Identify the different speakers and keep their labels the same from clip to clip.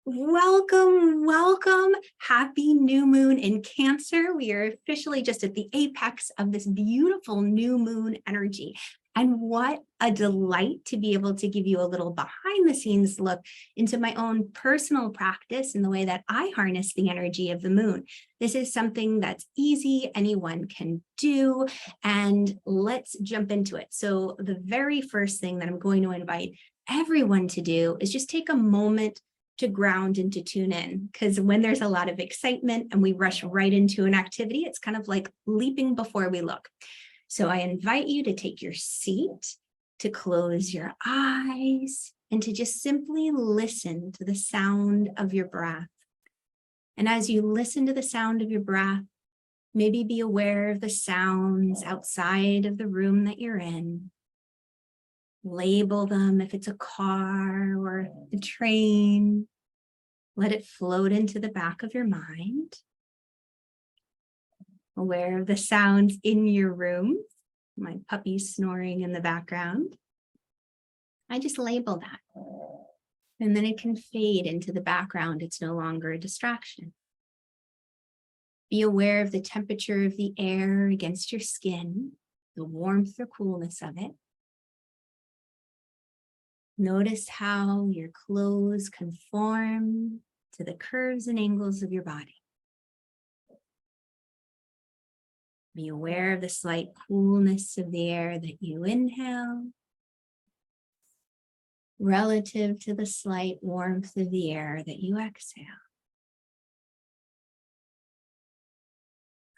Speaker 1: Welcome, welcome. Happy new moon in Cancer. We are officially just at the apex of this beautiful new moon energy. And what a delight to be able to give you a little behind the scenes look into my own personal practice and the way that I harness the energy of the moon. This is something that's easy, anyone can do, and let's jump into it. So the very first thing that I'm going to invite everyone to do is just take a moment to ground and to tune in, because when there's a lot of excitement and we rush right into an activity, it's kind of like leaping before we look. So I invite you to take your seat, to close your eyes, and to just simply listen to the sound of your breath. And as you listen to the sound of your breath, maybe be aware of the sounds outside of the room that you're in. Label them if it's a car or a train. Let it float into the back of your mind. Aware of the sounds in your room. My puppy's snoring in the background. I just label that. And then it can fade into the background. It's no longer a distraction. Be aware of the temperature of the air against your skin, the warmth or coolness of it. Notice how your clothes conform to the curves and angles of your body. Be aware of the slight coolness of the air that you inhale relative to the slight warmth of the air that you exhale.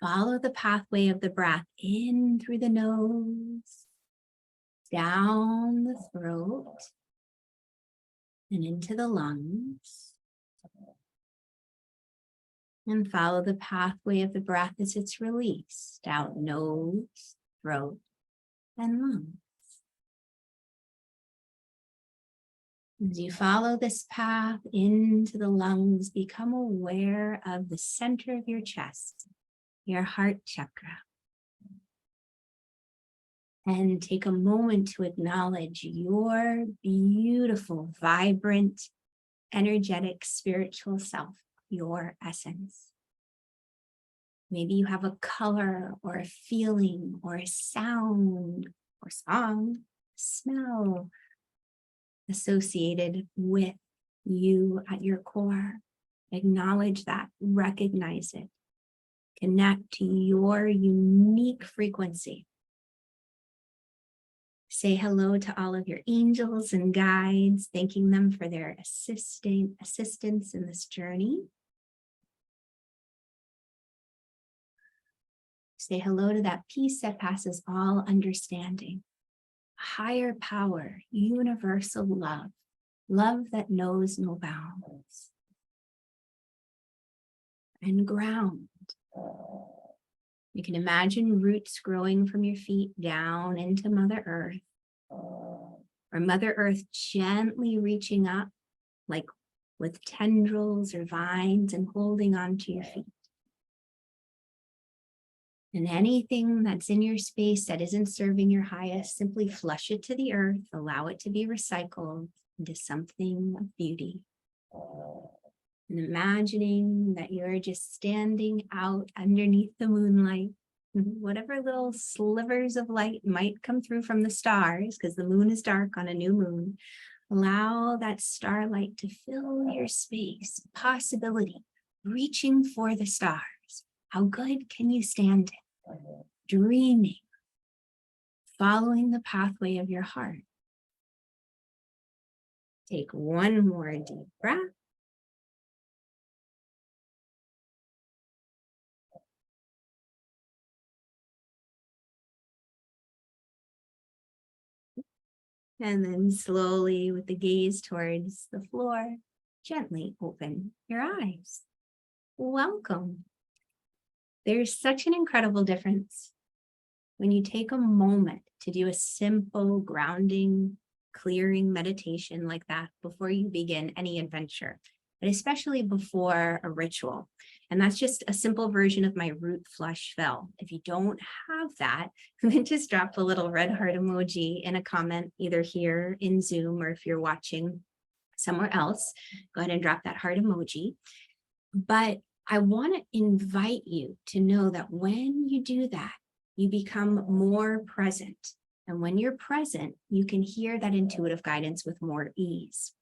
Speaker 1: Follow the pathway of the breath in through the nose, down the throat, and into the lungs. And follow the pathway of the breath as it's released out nose, throat, and lungs. As you follow this path into the lungs, become aware of the center of your chest, your heart chakra. And take a moment to acknowledge your beautiful, vibrant, energetic, spiritual self, your essence. Maybe you have a color or a feeling or a sound or song, smell associated with you at your core. Acknowledge that, recognize it, connect to your unique frequency. Say hello to all of your angels and guides, thanking them for their assistance in this journey. Say hello to that peace that passes all understanding. Higher power, universal love, love that knows no bounds. And ground. You can imagine roots growing from your feet down into Mother Earth, or Mother Earth gently reaching up, like with tendrils or vines, and holding onto your feet. And anything that's in your space that isn't serving your highest, simply flush it to the earth, allow it to be recycled into something of beauty. And imagining that you're just standing out underneath the moonlight, whatever little slivers of light might come through from the stars, because the moon is dark on a new moon, allow that starlight to fill your space, possibility, reaching for the stars. How good can you stand it? Dreaming, following the pathway of your heart. Take one more deep breath. And then slowly, with the gaze towards the floor, gently open your eyes. Welcome. There's such an incredible difference when you take a moment to do a simple grounding, clearing meditation like that before you begin any adventure, but especially before a ritual. And that's just a simple version of my root flush spell. If you don't have that, then just drop a little red heart emoji in a comment, either here in Zoom or if you're watching somewhere else. Go ahead and drop that heart emoji. But I want to invite you to know that when you do that, you become more present. And when you're present, you can hear that intuitive guidance with more ease.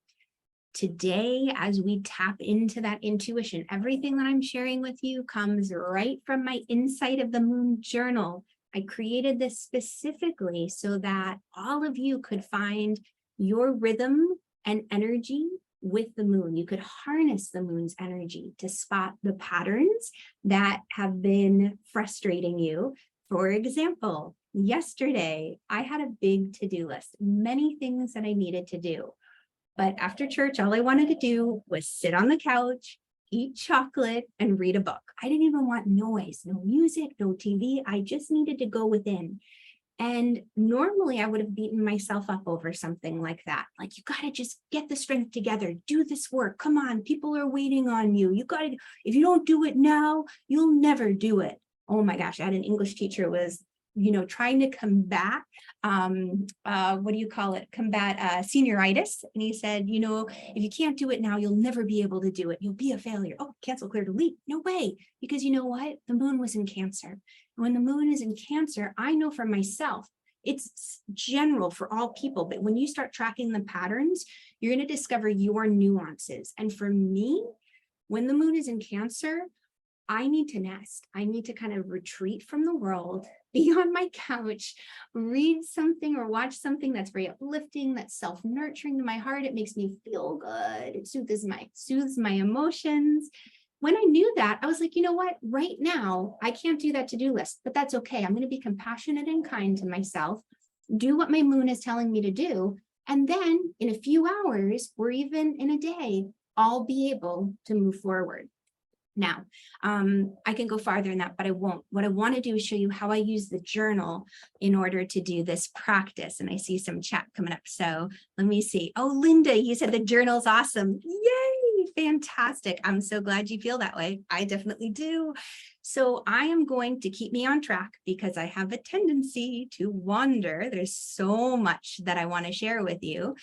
Speaker 1: Today, as we tap into that intuition, everything that I'm sharing with you comes right from my Insight of the Moon journal. I created this specifically so that all of you could find your rhythm and energy with the moon. You could harness the moon's energy to spot the patterns that have been frustrating you. For example, yesterday, I had a big to-do list, many things that I needed to do. But after church, all I wanted to do was sit on the couch, eat chocolate, and read a book. I didn't even want noise, no music, no TV. I just needed to go within. And normally I would have beaten myself up over something like that. Like, you got to just get the strength together, do this work. Come on, people are waiting on you. You got to, if you don't do it now, you'll never do it. Oh my gosh, I had an English teacher who was, trying to combat, what do you call it? Combat senioritis. And he said, if you can't do it now, you'll never be able to do it. You'll be a failure. Oh, cancel, clear, delete. No way. Because you know what? The moon was in Cancer. When the moon is in Cancer, I know for myself, it's general for all people, but when you start tracking the patterns, you're going to discover your nuances. And for me, when the moon is in Cancer, I need to nest. I need to kind of retreat from the world, be on my couch, read something or watch something that's very uplifting, that's self-nurturing to my heart. It makes me feel good. It soothes my emotions. When I knew that, I was like, you know what? Right now, I can't do that to-do list, but that's okay. I'm going to be compassionate and kind to myself, do what my moon is telling me to do. And then in a few hours, or even in a day, I'll be able to move forward. Now, I can go farther than that, but I won't. What I want to do is show you how I use the journal in order to do this practice. And I see some chat coming up. So let me see. Oh, Linda, you said the journal's awesome. Yay, fantastic. I'm so glad you feel that way. I definitely do. So I am going to keep me on track because I have a tendency to wander. There's so much that I want to share with you.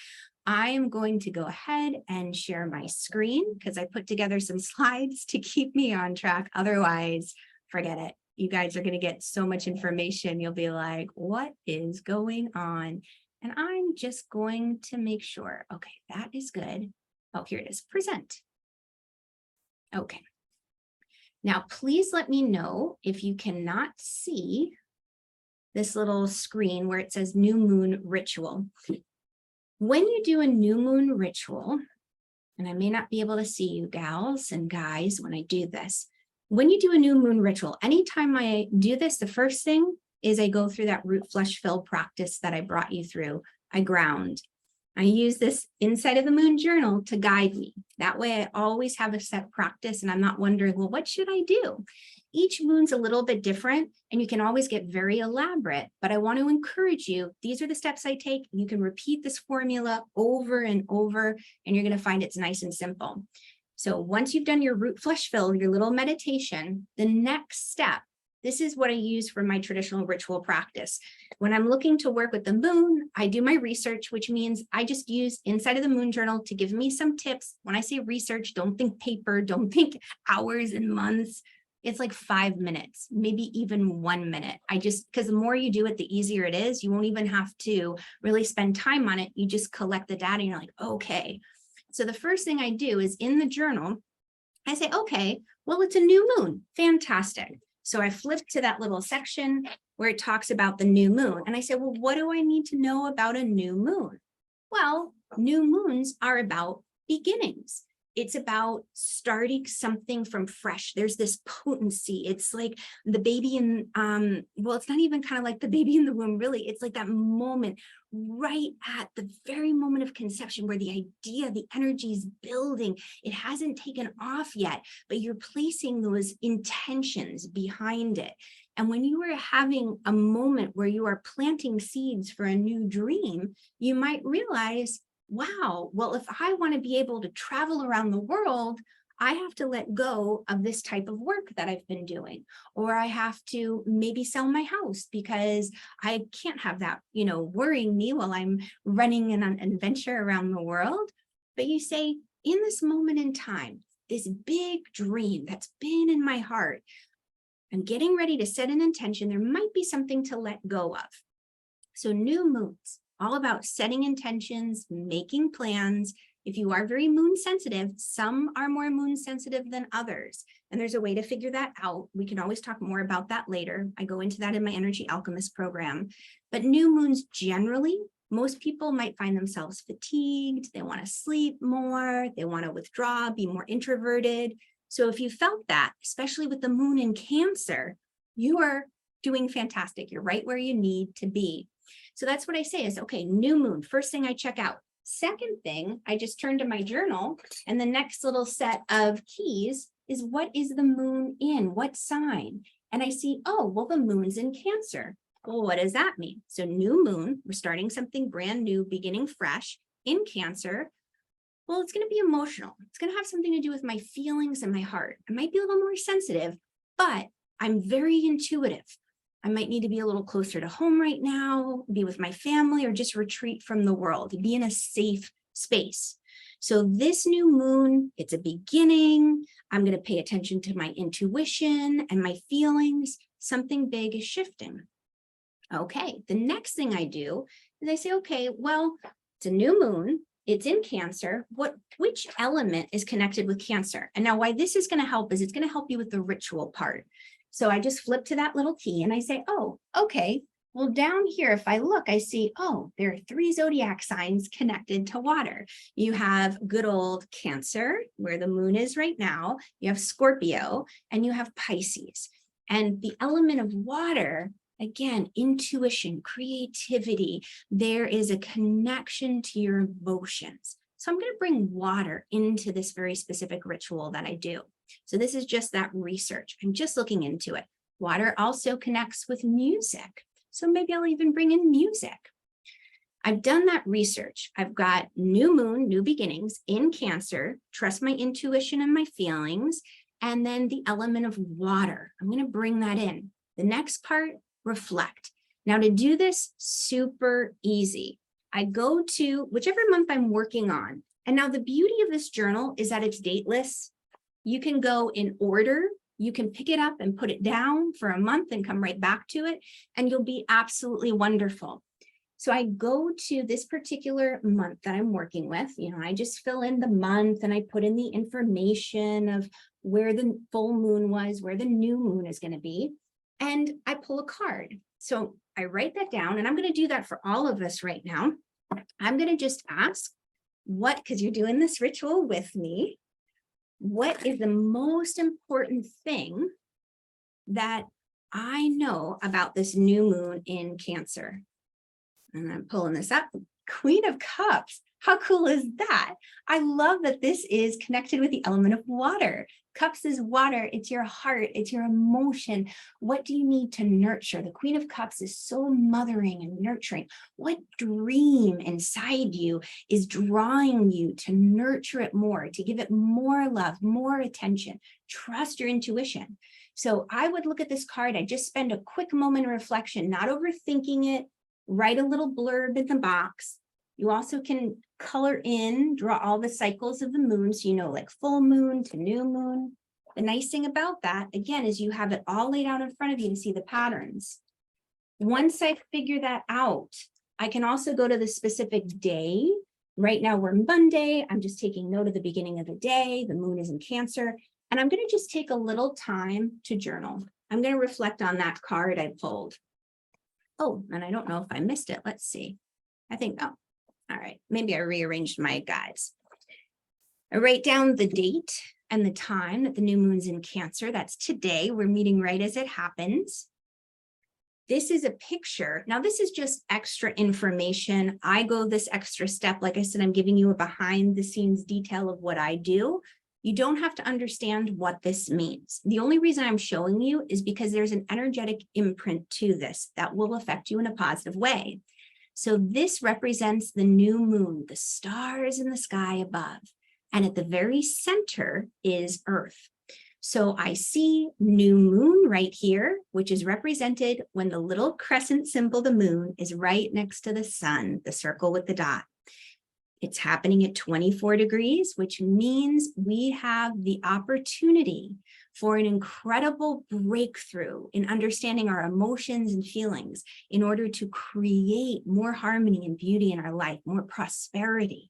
Speaker 1: I am going to go ahead and share my screen because I put together some slides to keep me on track. Otherwise, forget it. You guys are going to get so much information. You'll be like, what is going on? And I'm just going to make sure. Okay, that is good. Oh, here it is. Present. Okay. Now, please let me know if you cannot see this little screen where it says New Moon Ritual. When you do a new moon ritual, and I may not be able to see you gals and guys when I do this, when you do a new moon ritual, anytime I do this, the first thing is I go through that root flush fill practice that I brought you through. I ground. I use this Insight of the Moon journal to guide me. That way I always have a set practice and I'm not wondering, well, what should I do? Each moon's a little bit different and you can always get very elaborate, but I want to encourage you. These are the steps I take. You can repeat this formula over and over and you're going to find it's nice and simple. So once you've done your root flush fill, your little meditation, the next step, this is what I use for my traditional ritual practice. When I'm looking to work with the moon, I do my research, which means I just use Insight of the Moon journal to give me some tips. When I say research, don't think paper, don't think hours and months. It's like 5 minutes, maybe even 1 minute. Because the more you do it, the easier it is. You won't even have to really spend time on it. You just collect the data and you're like, okay. So the first thing I do is in the journal, I say, okay, well, it's a new moon. Fantastic. So I flip to that little section where it talks about the new moon. And I say, well, what do I need to know about a new moon? Well, new moons are about beginnings. It's about starting something from fresh. There's this potency. It's like the baby in, well, it's not even kind of like the baby in the womb, really. It's like that moment right at the very moment of conception where the idea, the energy is building. It hasn't taken off yet, but you're placing those intentions behind it. And when you are having a moment where you are planting seeds for a new dream, you might realize, wow, well, if I want to be able to travel around the world, I have to let go of this type of work that I've been doing, or I have to maybe sell my house because I can't have that, worrying me while I'm running an adventure around the world. but you say, in this moment in time, this big dream that's been in my heart, I'm getting ready to set an intention. There might be something to let go of. So new moons, all about setting intentions, making plans. If you are very moon sensitive, some are more moon sensitive than others. And there's a way to figure that out. We can always talk more about that later. I go into that in my Energy Alchemist program. But new moons generally, most people might find themselves fatigued. They want to sleep more. They want to withdraw, be more introverted. So if you felt that, especially with the moon in Cancer, you are doing fantastic. You're right where you need to be. So that's what I say is, okay, new moon, first thing I check out. Second thing, I just turn to my journal, and the next little set of keys is, what is the moon in? What sign? And I see, oh, well, the moon's in Cancer. Well, what does that mean? So new moon, we're starting something brand new, beginning fresh in Cancer. Well, it's going to be emotional. It's going to have something to do with my feelings and my heart. I might be a little more sensitive, but I'm very intuitive. I might need to be a little closer to home right now, be with my family, or just retreat from the world, be in a safe space. So this new moon, it's a beginning. I'm going to pay attention to my intuition and my feelings. Something big is shifting. Okay, the next thing I do is I say, okay, well, it's a new moon. It's in Cancer. Which element is connected with Cancer? And now why this is going to help is it's going to help you with the ritual part. So I just flip to that little key and I say, oh, okay, well, down here, if I look, I see, oh, there are 3 zodiac signs connected to water. You have good old Cancer, where the moon is right now. You have Scorpio, and you have Pisces. And the element of water, again, intuition, creativity, there is a connection to your emotions. So I'm going to bring water into this very specific ritual that I do. So this is just that research. I'm just looking into it. Water also connects with music. So maybe I'll even bring in music. I've done that research. I've got new moon, new beginnings in Cancer, trust my intuition and my feelings, and then the element of water. I'm going to bring that in. The next part, reflect. Now to do this, super easy. I go to whichever month I'm working on. And now the beauty of this journal is that it's dateless. You can go in order. You can pick it up and put it down for a month and come right back to it, and you'll be absolutely wonderful. So I go to this particular month that I'm working with. I just fill in the month and I put in the information of where the full moon was, where the new moon is going to be, and I pull a card. So I write that down, and I'm going to do that for all of us right now. I'm going to just ask because you're doing this ritual with me, what is the most important thing that I know about this new moon in Cancer? And I'm pulling this up. Queen of Cups. How cool is that? I love that this is connected with the element of water. Cups is water. It's your heart. It's your emotion. What do you need to nurture? The Queen of Cups is so mothering and nurturing. What dream inside you is drawing you to nurture it more, to give it more love, more attention? Trust your intuition. So I would look at this card. I just spend a quick moment of reflection, not overthinking it. Write a little blurb in the box. You also can color in, draw all the cycles of the moon, so like full moon to new moon. The nice thing about that, again, is you have it all laid out in front of you to see the patterns. Once I figure that out, I can also go to the specific day. Right now we're Monday. I'm just taking note of the beginning of the day. The moon is in Cancer, and I'm going to just take a little time to journal. I'm going to reflect on that card I pulled. Oh, and I don't know if I missed it. Let's see. I think, oh, all right. Maybe I rearranged my guides. I write down the date and the time that the new moon's in Cancer. That's today. We're meeting right as it happens. This is a picture. Now, this is just extra information. I go this extra step. Like I said, I'm giving you a behind the scenes detail of what I do. You don't have to understand what this means. The only reason I'm showing you is because there's an energetic imprint to this that will affect you in a positive way. So this represents the new moon, the stars in the sky above. And at the very center is Earth. So I see new moon right here, which is represented when the little crescent symbol, the moon, is right next to the sun, the circle with the dot. It's happening at 24 degrees, which means we have the opportunity for an incredible breakthrough in understanding our emotions and feelings in order to create more harmony and beauty in our life, more prosperity.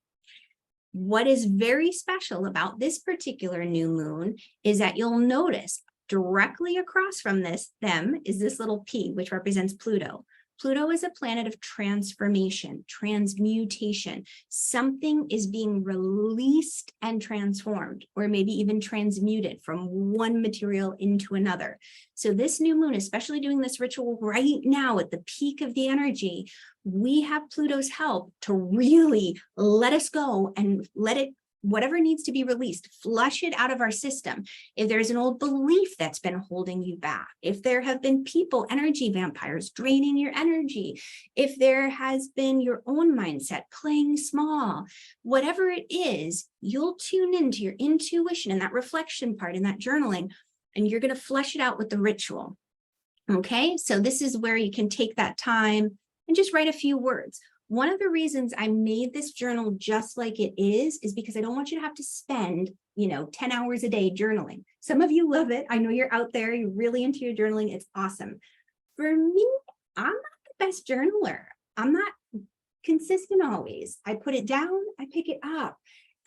Speaker 1: What is very special about this particular new moon is that you'll notice directly across from them is this little P, which represents Pluto. Pluto is a planet of transformation, transmutation. Something is being released and transformed, or maybe even transmuted from one material into another. So this new moon, especially doing this ritual right now at the peak of the energy, we have Pluto's help to really let us go and let it, whatever needs to be released, flush it out of our system. If there's an old belief that's been holding you back, if there have been people, energy vampires, draining your energy, if there has been your own mindset playing small, whatever it is, you'll tune into your intuition and that reflection part in that journaling, and you're going to flush it out with the ritual. Okay, so this is where you can take that time and just write a few words. One of the reasons I made this journal just like it is because I don't want you to have to spend, 10 hours a day journaling. Some of you love it. I know you're out there, you're really into your journaling. It's awesome. For me, I'm not the best journaler. I'm not consistent always. I put it down, I pick it up.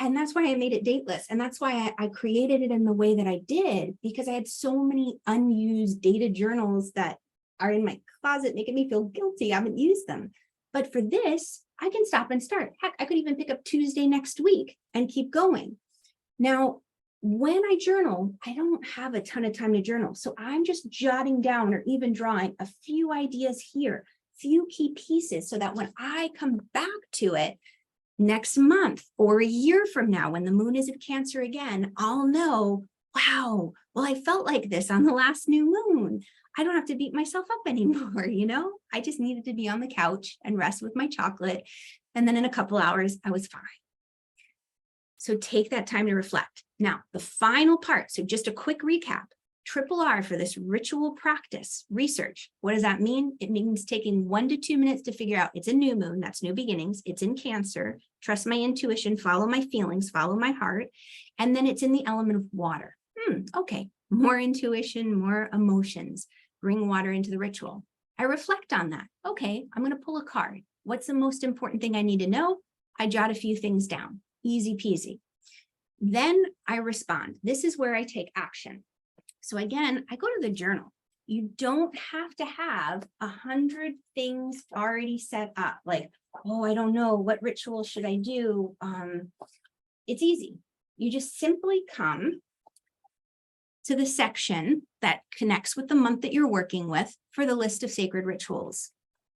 Speaker 1: And that's why I made it dateless. And that's why I created it in the way that I did, because I had so many unused dated journals that are in my closet making me feel guilty. I haven't used them. But for this, I can stop and start. Heck, I could even pick up Tuesday next week and keep going. Now, when I journal, I don't have a ton of time to journal. So I'm just jotting down or even drawing a few ideas here, few key pieces, so that when I come back to it next month or a year from now, when the moon is in Cancer again, I'll know, wow, well, I felt like this on the last new moon. I don't have to beat myself up anymore, I just needed to be on the couch and rest with my chocolate. And then in a couple hours, I was fine. So take that time to reflect. Now, the final part, so just a quick recap, triple R for this ritual practice, research. What does that mean? It means taking 1 to 2 minutes to figure out it's a new moon, that's new beginnings, it's in Cancer, trust my intuition, follow my feelings, follow my heart, and then it's in the element of water. Okay, more intuition, more emotions. Bring water into the ritual. I reflect on that. Okay, I'm going to pull a card. What's the most important thing I need to know? I jot a few things down. Easy peasy. Then I respond. This is where I take action. So again, I go to the journal. You don't have to have 100 things already set up. Like, oh, I don't know, what ritual should I do? It's easy. You just simply come to the section that connects with the month that you're working with for the list of sacred rituals.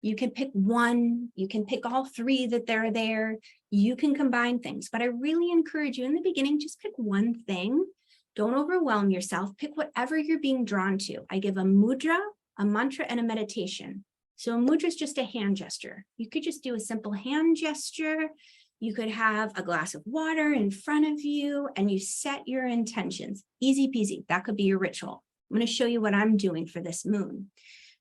Speaker 1: You can pick one, you can pick all 3 that they're there, you can combine things, but I really encourage you in the beginning, just pick one thing. Don't overwhelm yourself, pick whatever you're being drawn to. I give a mudra, a mantra, and a meditation. So a mudra is just a hand gesture. You could just do a simple hand gesture. You could have a glass of water in front of you and you set your intentions. Easy peasy. That could be your ritual. I'm going to show you what I'm doing for this moon.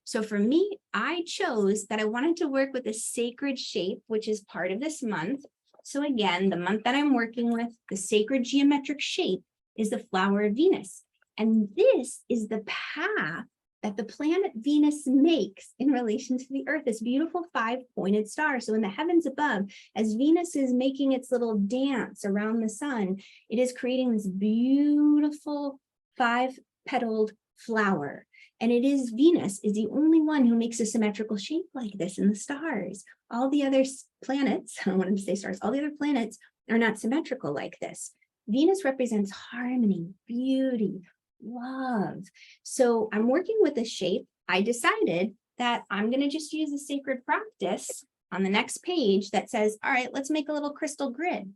Speaker 1: So for me, I chose that I wanted to work with a sacred shape, which is part of this month. So again, the month that I'm working with, the sacred geometric shape is the flower of Venus. And this is the path that the planet Venus makes in relation to the Earth, this beautiful 5-pointed star. So in the heavens above, as Venus is making its little dance around the sun, it is creating this beautiful 5-petaled flower. And it is Venus is the only one who makes a symmetrical shape like this in the stars. All the other planets, I wanted to say stars, all the other planets are not symmetrical like this. Venus represents harmony, beauty, love. So I'm working with this shape. I decided that I'm going to just use a sacred practice on the next page that says, all right, let's make a little crystal grid.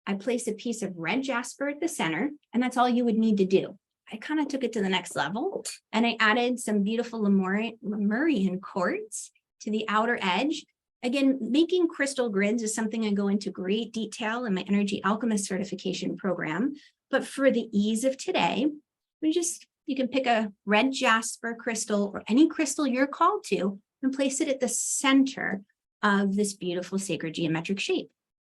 Speaker 1: I place a piece of red jasper at the center, and that's all you would need to do. I kind of took it to the next level, and I added some beautiful Lemurian quartz to the outer edge. Again, making crystal grids is something I go into great detail in my Energy Alchemist certification program. But for the ease of today, you can pick a red jasper crystal or any crystal you're called to and place it at the center of this beautiful sacred geometric shape.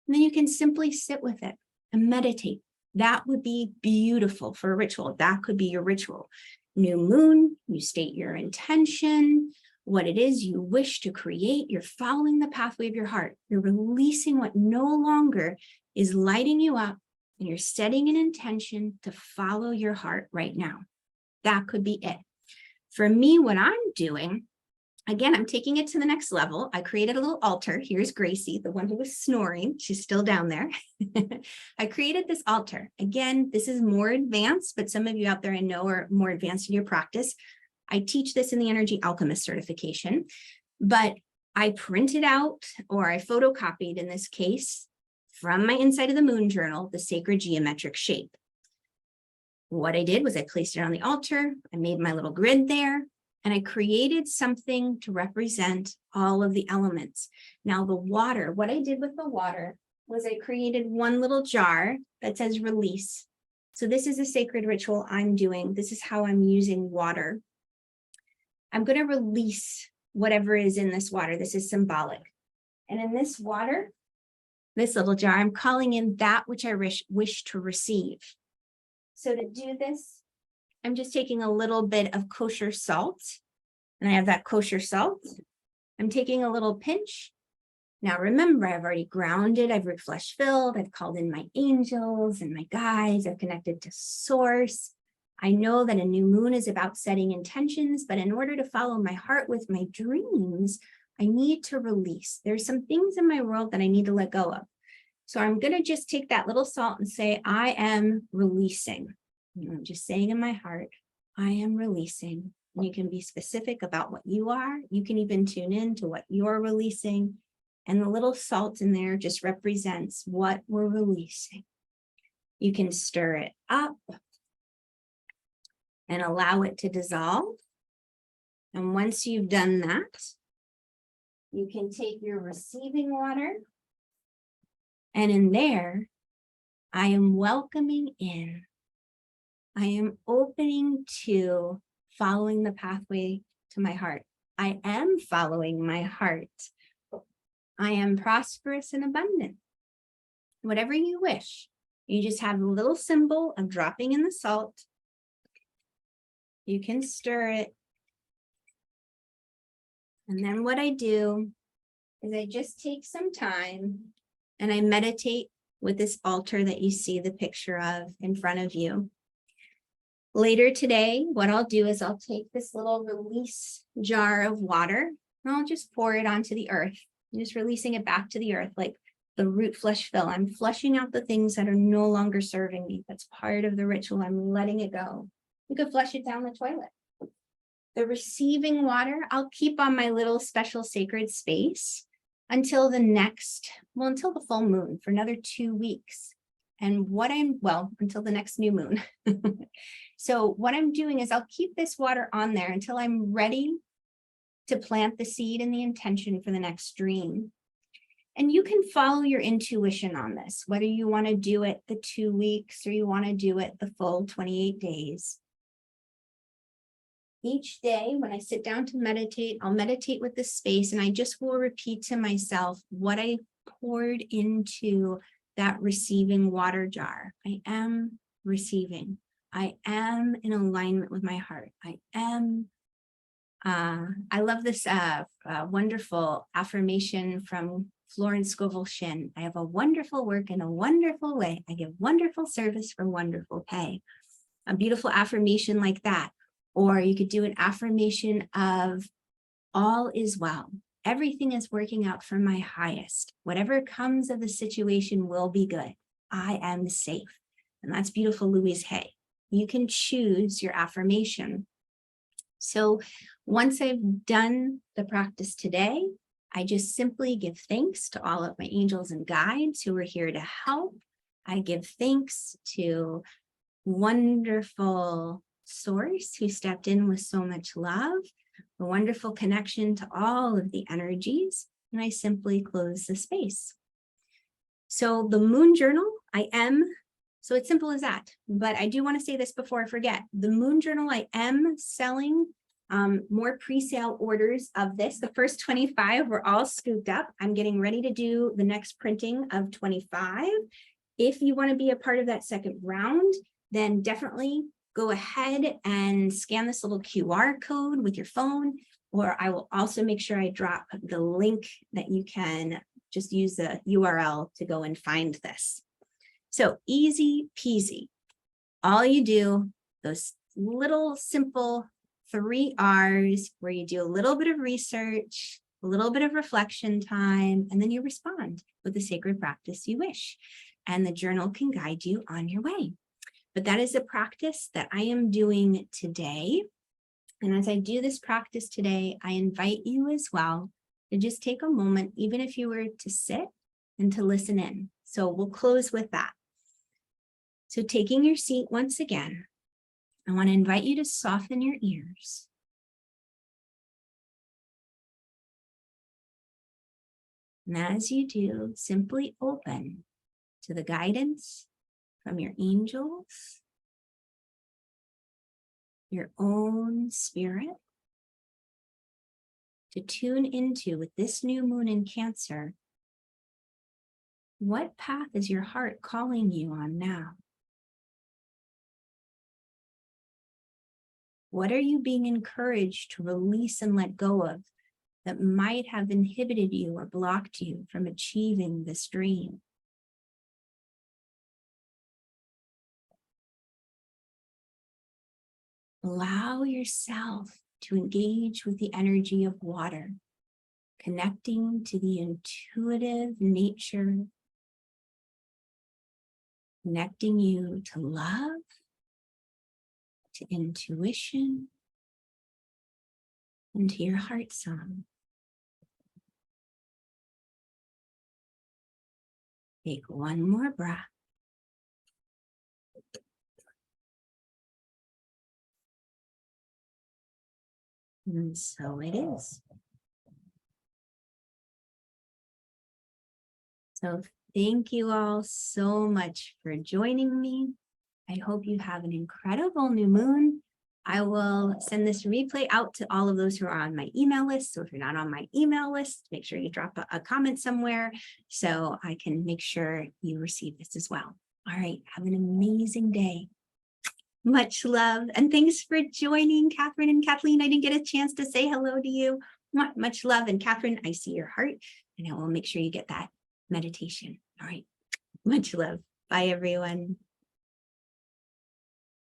Speaker 1: And then you can simply sit with it and meditate. That would be beautiful for a ritual. That could be your ritual. New moon, you state your intention, what it is you wish to create. You're following the pathway of your heart. You're releasing what no longer is lighting you up, and you're setting an intention to follow your heart right now. That could be it. For me, what I'm doing, again, I'm taking it to the next level. I created a little altar. Here's Gracie, the one who was snoring. She's still down there. I created this altar. Again, this is more advanced, but some of you out there I know are more advanced in your practice. I teach this in the Energy Alchemist certification, but I printed out, or I photocopied in this case, from my Inside of the Moon journal, the sacred geometric shape. What I did was I placed it on the altar. I made my little grid there, and I created something to represent all of the elements. Now the water, what I did with the water was I created one little jar that says release. So this is a sacred ritual I'm doing. This is how I'm using water. I'm going to release whatever is in this water. This is symbolic. And in this water, this little jar, I'm calling in that which I wish to receive. So to do this, I'm just taking a little bit of kosher salt, and I have that kosher salt. I'm taking a little pinch. Now remember, I've already grounded, I've root flesh filled, I've called in my angels and my guides, I've connected to source. I know that a new moon is about setting intentions, but in order to follow my heart with my dreams, I need to release. There's some things in my world that I need to let go of. So I'm going to just take that little salt and say, I am releasing. I'm just saying in my heart, I am releasing. And you can be specific about what you are. You can even tune in to what you're releasing. And the little salt in there just represents what we're releasing. You can stir it up and allow it to dissolve. And once you've done that, you can take your receiving water, and in there, I am welcoming in. I am opening to following the pathway to my heart. I am following my heart. I am prosperous and abundant. Whatever you wish. You just have a little symbol of dropping in the salt. You can stir it. And then what I do is I just take some time and I meditate with this altar that you see the picture of in front of you. Later today, what I'll do is I'll take this little release jar of water and I'll just pour it onto the earth. I'm just releasing it back to the earth like the root flesh fill. I'm flushing out the things that are no longer serving me. That's part of the ritual. I'm letting it go. You could flush it down the toilet. The receiving water, I'll keep on my little special sacred space until until the full moon for another 2 weeks. And until the next new moon. So what I'm doing is I'll keep this water on there until I'm ready to plant the seed and the intention for the next dream. And you can follow your intuition on this, whether you want to do it the 2 weeks or you want to do it the full 28 days. Each day when I sit down to meditate, I'll meditate with this space and I just will repeat to myself what I poured into that receiving water jar. I am receiving. I am in alignment with my heart. I love this wonderful affirmation from Florence Scovel Shinn. I have a wonderful work in a wonderful way. I give wonderful service for wonderful pay. A beautiful affirmation like that. Or you could do an affirmation of all is well. Everything is working out for my highest. Whatever comes of the situation will be good. I am safe. And that's beautiful, Louise Hay. You can choose your affirmation. So once I've done the practice today, I just simply give thanks to all of my angels and guides who are here to help. I give thanks to wonderful source who stepped in with so much love, a wonderful connection to all of the energies, and I simply close the space. So the moon journal, so it's simple as that, but I do want to say this before I forget. The moon journal I am selling more pre-sale orders of this. The first 25 were all scooped up. I'm getting ready to do the next printing of 25. If you want to be a part of that second round, then definitely go ahead and scan this little QR code with your phone, or I will also make sure I drop the link that you can just use the URL to go and find this. So easy peasy. All you do, those little simple 3 R's where you do a little bit of research, a little bit of reflection time, and then you respond with the sacred practice you wish. And the journal can guide you on your way. But that is a practice that I am doing today. And as I do this practice today, I invite you as well to just take a moment, even if you were to sit and to listen in. So we'll close with that. So taking your seat once again, I want to invite you to soften your ears. And as you do, simply open to the guidance from your angels, your own spirit, to tune into with this new moon in Cancer. What path is your heart calling you on now? What are you being encouraged to release and let go of that might have inhibited you or blocked you from achieving this dream? Allow yourself to engage with the energy of water, connecting to the intuitive nature, connecting you to love, to intuition, and to your heart song. Take one more breath. And so it is. So thank you all so much for joining me. I hope you have an incredible new moon. I will send this replay out to all of those who are on my email list. So if you're not on my email list, make sure you drop a comment somewhere so I can make sure you receive this as well. All right, have an amazing day. Much love. And thanks for joining, Catherine and Kathleen. I didn't get a chance to say hello to you. Much love. And Catherine, I see your heart, and I will make sure you get that meditation. All right. Much love. Bye, everyone.